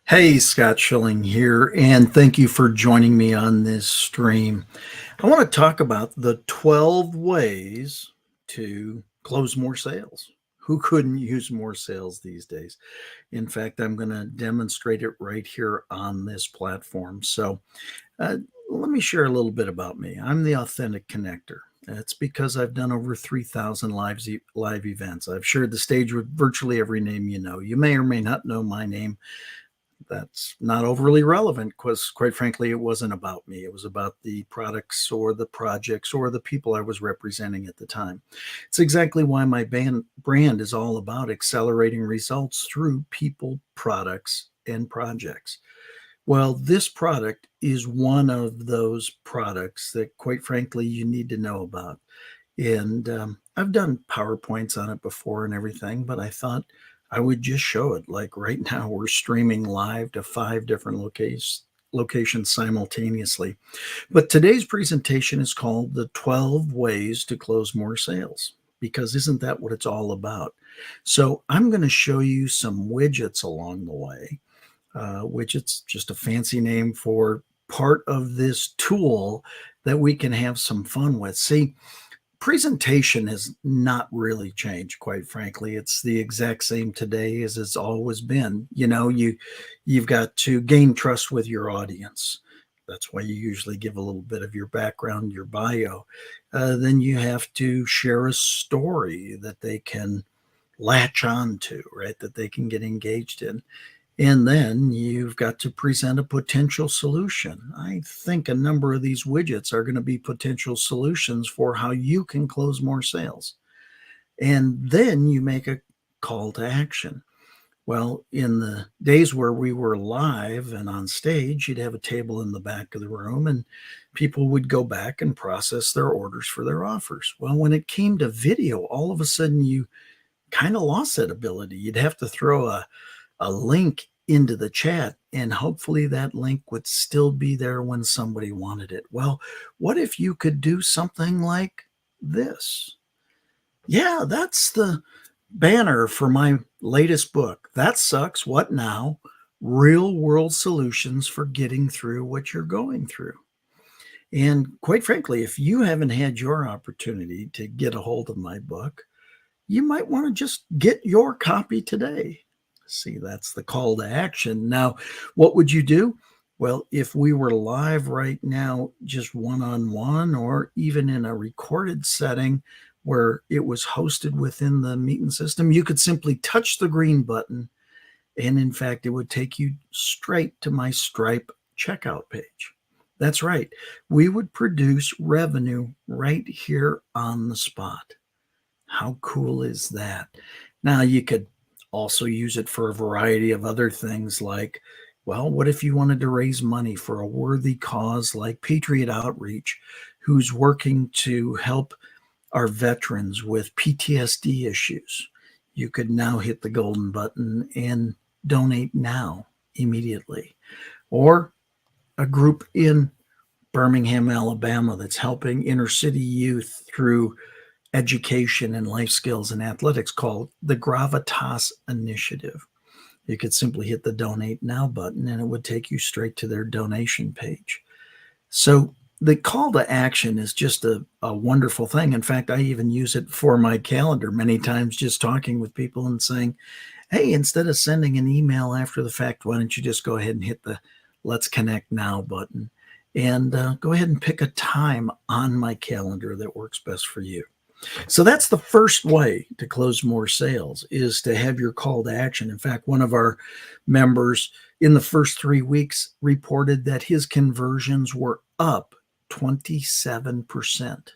Hey, Scott Schilling here, and thank you for joining me on this stream. I want to talk about the 12 ways to close more sales. Who couldn't use more sales these days? In fact, I'm going to demonstrate it right here on this platform. Uh, Let me share a little bit about me. I'm the Authentic Connector. It's because I've done over 3,000 live events. I've shared the stage with virtually every name you know. You may or may not know my name. That's not overly relevant because, quite frankly, it wasn't about me. It was about the products or the projects or the people I was representing at the time. It's exactly why my brand is all about accelerating results through people, products, and projects. Well, this product is one of those products that, quite frankly, you need to know about. And I've done PowerPoints on it before and everything, but I thought I would just show it. Like right now, we're streaming live to 5 different locations simultaneously. But today's presentation is called The 12 Ways to Close More Sales, because isn't that what it's all about? So I'm going to show you some widgets along the way. Widgets, just a fancy name for part of this tool that we can have some fun with. See, presentation has not really changed, quite frankly. It's the exact same today as it's always been. You've got to gain trust with your audience. That's why you usually give a little bit of your background, your bio. Then you have to share a story that they can latch on to, right? That they can get engaged in. And then you've got to present a potential solution. I think a number of these widgets are going to be potential solutions for how you can close more sales. And then you make a call to action. Well, in the days where we were live and on stage, you'd have a table in the back of the room and people would go back and process their orders for their offers. Well, when it came to video, all of a sudden you kind of lost that ability. You'd have to throw a link into the chat, and hopefully that link would still be there when somebody wanted it. Well, what if you could do something like this? Yeah, that's the banner for my latest book. That sucks. What now? Real world solutions for getting through what you're going through. And quite frankly, if you haven't had your opportunity to get a hold of my book, you might want to just get your copy today. See, that's the call to action. Now, what would you do? Well, if we were live right now, just one on one, or even in a recorded setting where it was hosted within the meeting system, you could simply touch the green button. And in fact, it would take you straight to my Stripe checkout page. That's right. We would produce revenue right here on the spot. How cool is that? Now, you could also use it for a variety of other things like, well, what if you wanted to raise money for a worthy cause like Patriot Outreach, who's working to help our veterans with PTSD issues? You could now hit the golden button and donate now, immediately. Or a group in Birmingham, Alabama that's helping inner city youth through education and life skills and athletics called the Gravitas Initiative. You could simply hit the donate now button and it would take you straight to their donation page. So the call to action is just a wonderful thing. In fact, I even use it for my calendar many times, just talking with people and saying, hey, instead of sending an email after the fact, why don't you just go ahead and hit the Let's Connect Now button and go ahead and pick a time on my calendar that works best for you. So that's the first way to close more sales, is to have your call to action. In fact, one of our members in the first 3 weeks reported that his conversions were up 27%.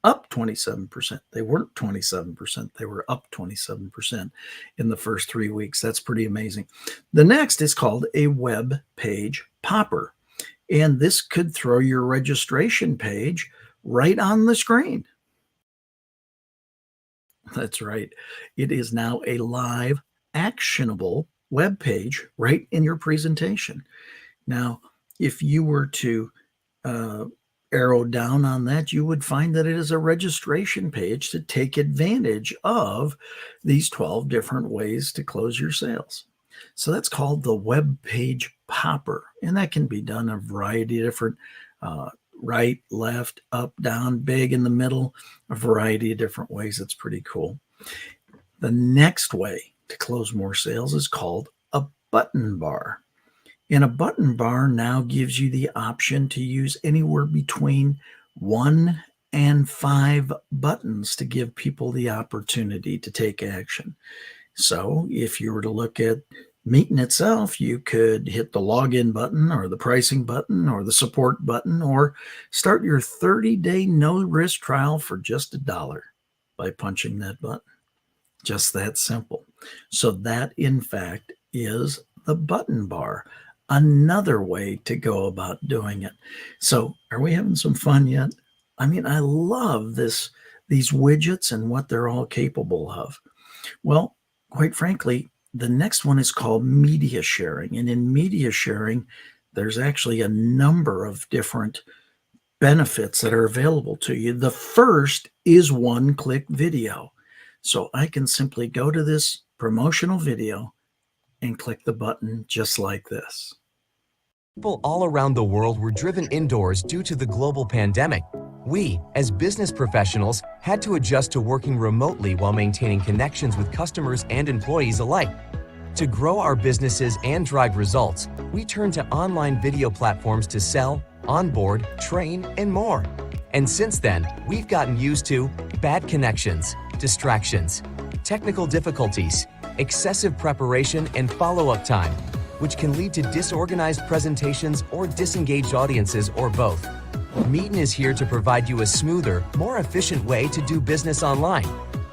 Up 27%. They weren't 27%. They were up 27% in the first 3 weeks. That's pretty amazing. The next is called a web page popper. And this could throw your registration page right on the screen. That's right. It is now a live, actionable web page right in your presentation. Now, if you were to arrow down on that, you would find that it is a registration page to take advantage of these 12 different ways to close your sales. So that's called the web page popper. And that can be done a variety of different uh, right, left, up, down, big in the middle, a variety of different ways. It's pretty cool. The next way to close more sales is called a button bar. And a button bar now gives you the option to use anywhere between 1 and 5 buttons to give people the opportunity to take action. So if you were to look at Meeting itself, you could hit the login button or the pricing button or the support button or start your 30-day no risk trial for just $1 by punching that button. Just that simple. So that, in fact, is the button bar. Another way to go about doing it. So are we having some fun yet? I mean, I love these widgets and what they're all capable of. Well, quite frankly, the next one is called media sharing. And in media sharing, there's actually a number of different benefits that are available to you. The first is one-click video. So I can simply go to this promotional video and click the button just like this. People all around the world were driven indoors due to the global pandemic. We, as business professionals, had to adjust to working remotely while maintaining connections with customers and employees alike. To grow our businesses and drive results, we turned to online video platforms to sell, onboard, train, and more. And since then, we've gotten used to bad connections, distractions, technical difficulties, excessive preparation, and follow-up time, which can lead to disorganized presentations or disengaged audiences or both. Meetin is here to provide you a smoother, more efficient way to do business online.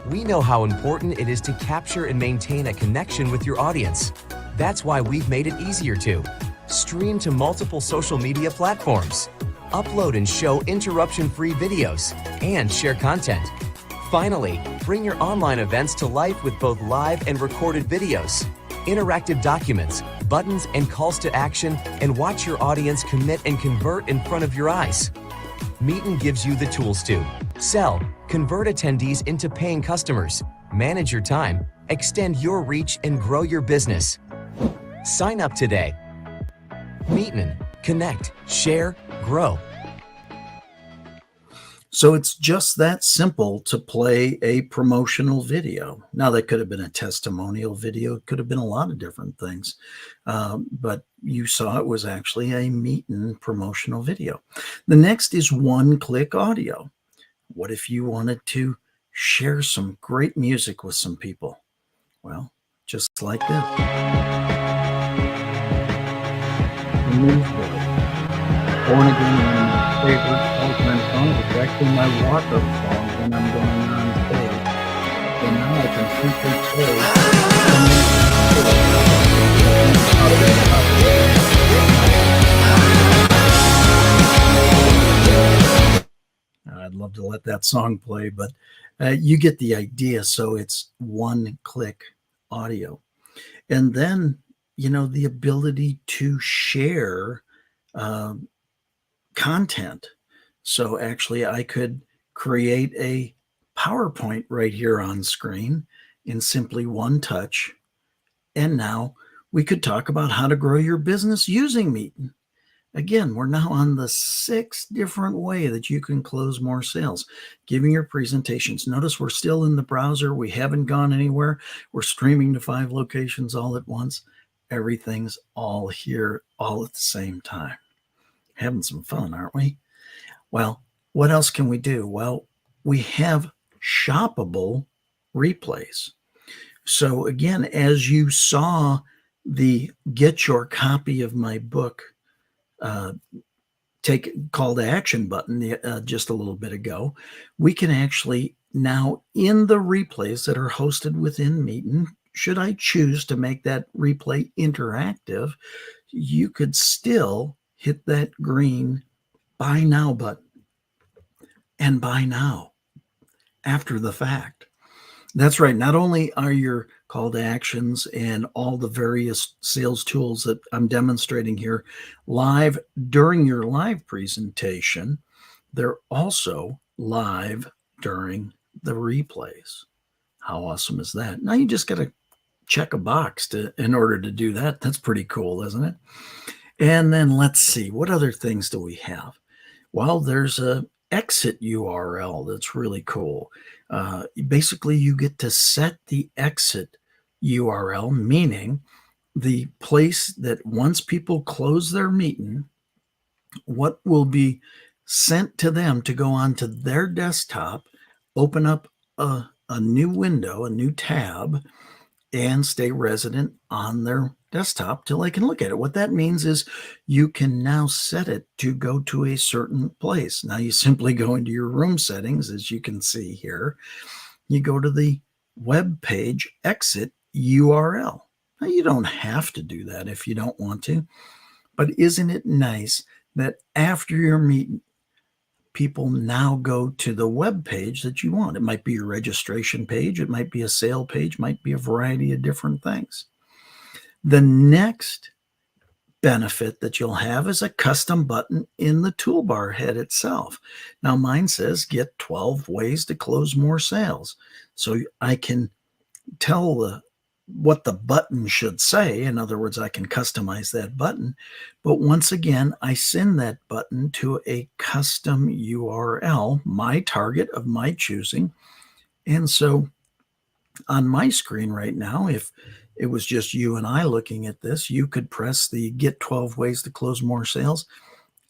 We know how important it is to capture and maintain a connection with your audience. That's why we've made it easier to stream to multiple social media platforms, upload and show interruption-free videos, and share content. Finally, bring your online events to life with both live and recorded videos, interactive documents, buttons, and calls to action, and watch your audience commit and convert in front of your eyes. Meetin gives you the tools to sell, convert attendees into paying customers, manage your time, extend your reach, and grow your business. Sign up today. Meetin, connect, share, grow. So it's just that simple to play a promotional video. Now, that could have been a testimonial video. It could have been a lot of different things. But you saw it was actually a Meetin promotional video. The next is one-click audio. What if you wanted to share some great music with some people? Well, just like this. Born Again, one of my favorite all-time songs. It's actually my walk-up song when I'm going on stage. So now I can simply play. I'd love to let that song play, but you get the idea. So it's one-click audio. And then, the ability to share content. So actually I could create a PowerPoint right here on screen in simply one touch. And now we could talk about how to grow your business using Meetin. Again, we're now on the 6th different way that you can close more sales. Giving your presentations. Notice we're still in the browser. We haven't gone anywhere. We're streaming to 5 locations all at once. Everything's all here all at the same time. Having some fun, aren't we? Well, what else can we do? Well, we have shoppable replays. So again, as you saw the get your copy of my book take call to action button just a little bit ago, we can actually now in the replays that are hosted within Meetin, should I choose to make that replay interactive, you could still hit that green buy now button and buy now after the fact. That's right. Not only are your call to actions and all the various sales tools that I'm demonstrating here live during your live presentation, they're also live during the replays. How awesome is that? Now you just got to check a box in order to do that. That's pretty cool, isn't it? And then let's see, what other things do we have? Well, there's a exit URL that's really cool. Basically, you get to set the exit URL, meaning the place that once people close their meeting, what will be sent to them to go onto their desktop, open up a new window, a new tab, and stay resident on their desktop till they can look at it. What that means is you can now set it to go to a certain place. Now you simply go into your room settings, as you can see here. You go to the web page exit URL. Now you don't have to do that if you don't want to, but isn't it nice that after your meeting, people now go to the web page that you want? It might be your registration page, it might be a sale page, might be a variety of different things. The next benefit that you'll have is a custom button in the toolbar head itself. Now mine says get 12 ways to close more sales. So I can tell what the button should say. In other words, I can customize that button. But once again, I send that button to a custom URL, my target of my choosing. And so on my screen right now, if it was just you and I looking at this, you could press the Get 12 Ways to Close More Sales,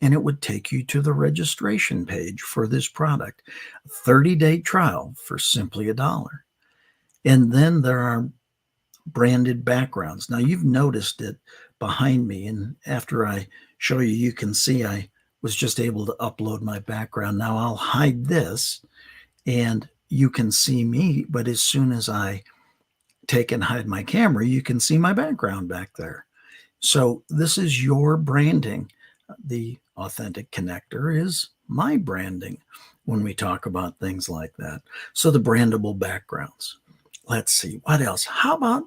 and it would take you to the registration page for this product. A 30-day trial for simply $1. And then there are branded backgrounds. Now you've noticed it behind me, and after I show you, you can see I was just able to upload my background. Now I'll hide this and you can see me, but as soon as I take and hide my camera, you can see my background back there. So this is your branding. The Authentic Connector is my branding when we talk about things like that. So the brandable backgrounds. Let's see, what else? How about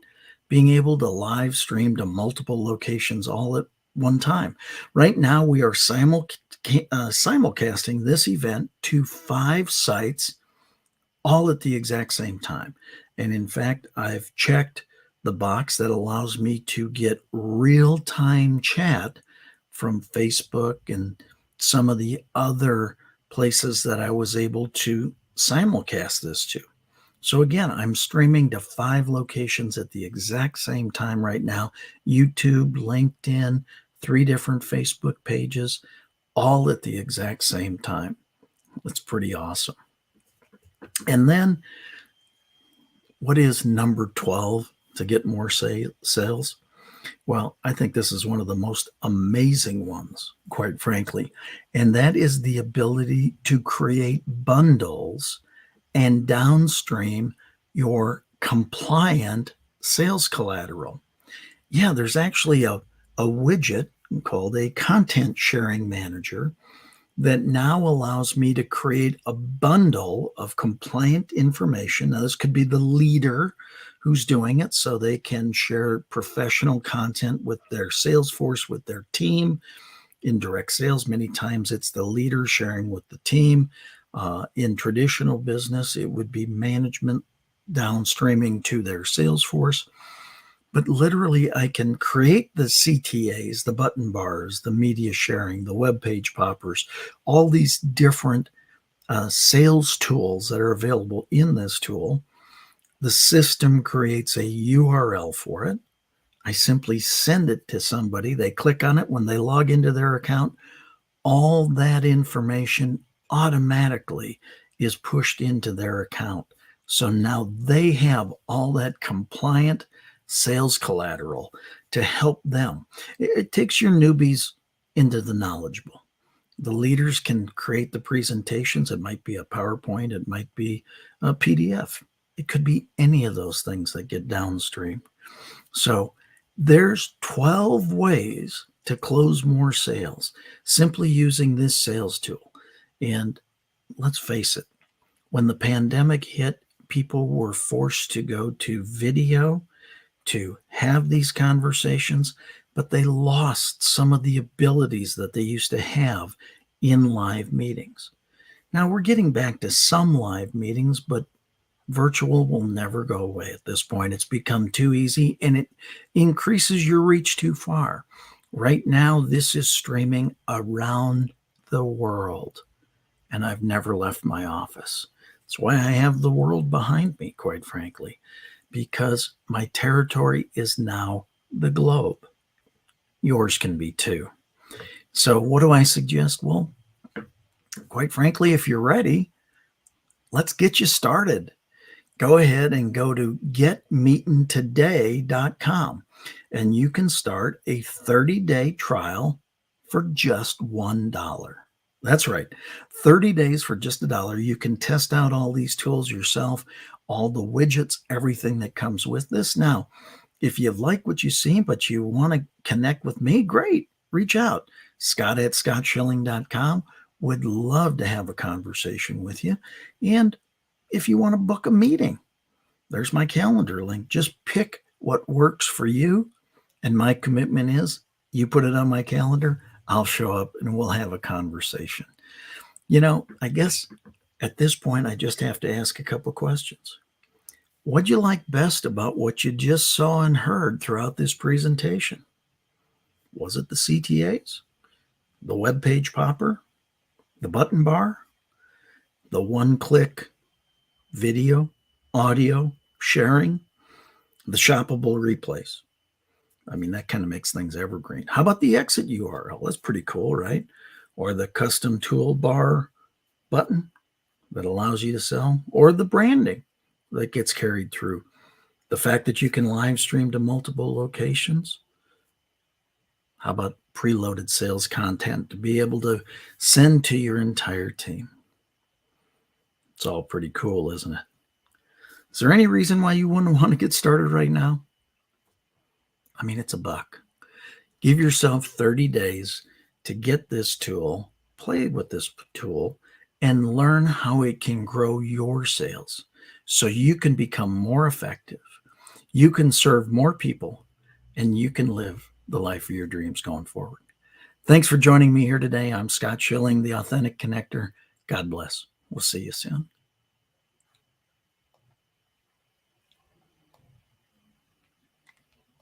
being able to live stream to multiple locations all at one time? Right now, we are simulcasting this event to 5 sites all at the exact same time. And in fact, I've checked the box that allows me to get real-time chat from Facebook and some of the other places that I was able to simulcast this to. So again, I'm streaming to 5 locations at the exact same time right now. YouTube, LinkedIn, 3 different Facebook pages, all at the exact same time. It's pretty awesome. And then what is number 12 to get more sales? Well, I think this is one of the most amazing ones, quite frankly, and that is the ability to create bundles and downstream your compliant sales collateral. Yeah, there's actually a widget called a content sharing manager that now allows me to create a bundle of compliant information. Now, this could be the leader who's doing it, so they can share professional content with their sales force, with their team. In direct sales, many times it's the leader sharing with the team. In traditional business, it would be management downstreaming to their sales force. But literally, I can create the CTAs, the button bars, the media sharing, the web page poppers, all these different sales tools that are available in this tool. The system creates a URL for it. I simply send it to somebody. They click on it. When they log into their account, all that information automatically is pushed into their account. So now they have all that compliant sales collateral to help them. It takes your newbies into the knowledgeable. The leaders can create the presentations. It might be a PowerPoint. It might be a PDF. It could be any of those things that get downstream. So there's 12 ways to close more sales simply using this sales tool. And let's face it, when the pandemic hit, people were forced to go to video to have these conversations, but they lost some of the abilities that they used to have in live meetings. Now we're getting back to some live meetings, but Virtual will never go away at this point. It's become too easy and it increases your reach too far. Right now, this is streaming around the world, and I've never left my office. That's why I have the world behind me, quite frankly, because my territory is now the globe. Yours can be too. So, what do I suggest? Well, quite frankly, if you're ready, let's get you started. Go ahead and go to getmeetingtoday.com and you can start a 30-day trial for just $1. That's right, 30 days for just $1. You can test out all these tools yourself, all the widgets, everything that comes with this. Now, if you like what you see, but you want to connect with me, great. Reach out. Scott@scottschilling.com. Would love to have a conversation with you. And if you want to book a meeting, there's my calendar link. Just pick what works for you. And my commitment is you put it on my calendar, I'll show up and we'll have a conversation. I guess at this point, I just have to ask a couple questions. What'd you like best about what you just saw and heard throughout this presentation? Was it the CTAs, the web page popper, the button bar, the one-click video, audio, sharing, the shoppable replays? I mean, that kind of makes things evergreen. How about the exit URL? That's pretty cool, right? Or the custom toolbar button that allows you to sell, or the branding that gets carried through. The fact that you can live stream to multiple locations. How about preloaded sales content to be able to send to your entire team? It's all pretty cool, isn't it? Is there any reason why you wouldn't want to get started right now? I mean, it's $1. Give yourself 30 days to get this tool, play with this tool, and learn how it can grow your sales so you can become more effective. You can serve more people, and you can live the life of your dreams going forward. Thanks for joining me here today. I'm Scott Schilling, the Authentic Connector. God bless. We'll see you soon.